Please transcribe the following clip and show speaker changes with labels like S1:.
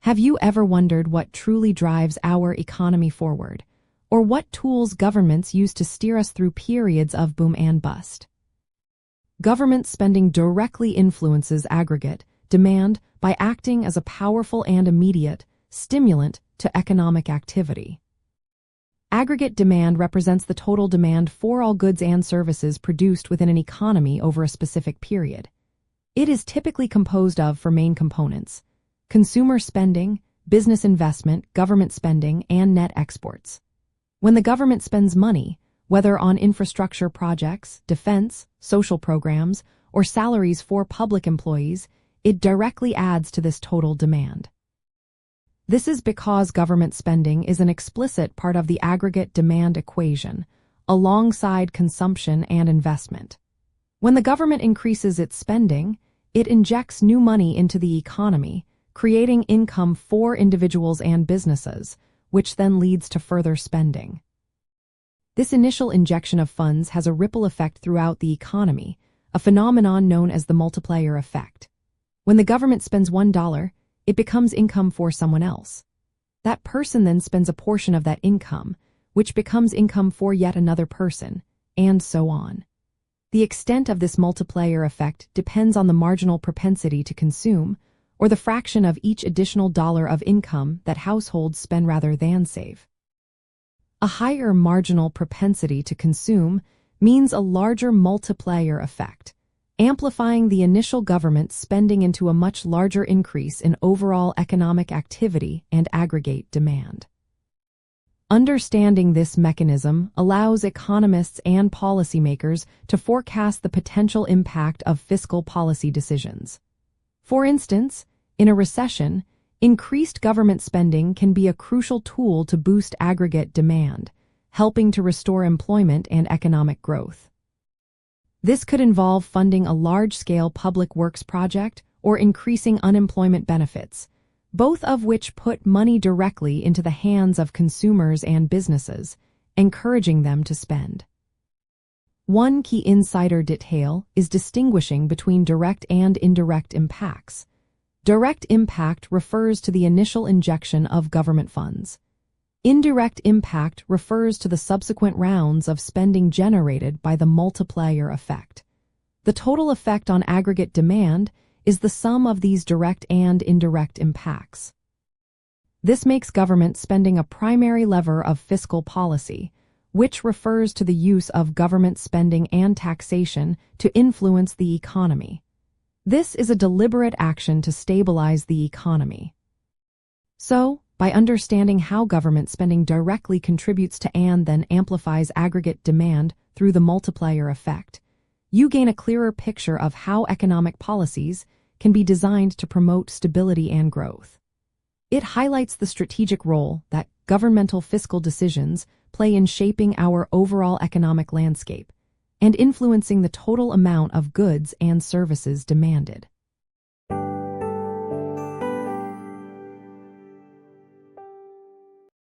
S1: Have you ever wondered what truly drives our economy forward, or what tools governments use to steer us through periods of boom and bust? Government spending directly influences aggregate demand by acting as a powerful and immediate stimulant to economic activity. Aggregate demand represents the total demand for all goods and services produced within an economy over a specific period. It is typically composed of four main components: consumer spending, business investment, government spending, and net exports. When the government spends money, whether on infrastructure projects, defense, social programs, or salaries for public employees, it directly adds to this total demand. This is because government spending is an explicit part of the aggregate demand equation, alongside consumption and investment. When the government increases its spending, it injects new money into the economy, creating income for individuals and businesses, which then leads to further spending. This initial injection of funds has a ripple effect throughout the economy, a phenomenon known as the multiplier effect. When the government spends $1, it becomes income for someone else. That person then spends a portion of that income, which becomes income for yet another person, and so on. The extent of this multiplier effect depends on the marginal propensity to consume, or the fraction of each additional dollar of income that households spend rather than save. A higher marginal propensity to consume means a larger multiplier effect, amplifying the initial government spending into a much larger increase in overall economic activity and aggregate demand. Understanding this mechanism allows economists and policymakers to forecast the potential impact of fiscal policy decisions. For instance, in a recession, increased government spending can be a crucial tool to boost aggregate demand, helping to restore employment and economic growth. This could involve funding a large-scale public works project or increasing unemployment benefits, both of which put money directly into the hands of consumers and businesses, encouraging them to spend. One key insider detail is distinguishing between direct and indirect impacts. Direct impact refers to the initial injection of government funds. Indirect impact refers to the subsequent rounds of spending generated by the multiplier effect. The total effect on aggregate demand is the sum of these direct and indirect impacts. This makes government spending a primary lever of fiscal policy, which refers to the use of government spending and taxation to influence the economy. This is a deliberate action to stabilize the economy. So, by understanding how government spending directly contributes to and then amplifies aggregate demand through the multiplier effect, you gain a clearer picture of how economic policies can be designed to promote stability and growth. It highlights the strategic role that governmental fiscal decisions play in shaping our overall economic landscape and influencing the total amount of goods and services demanded.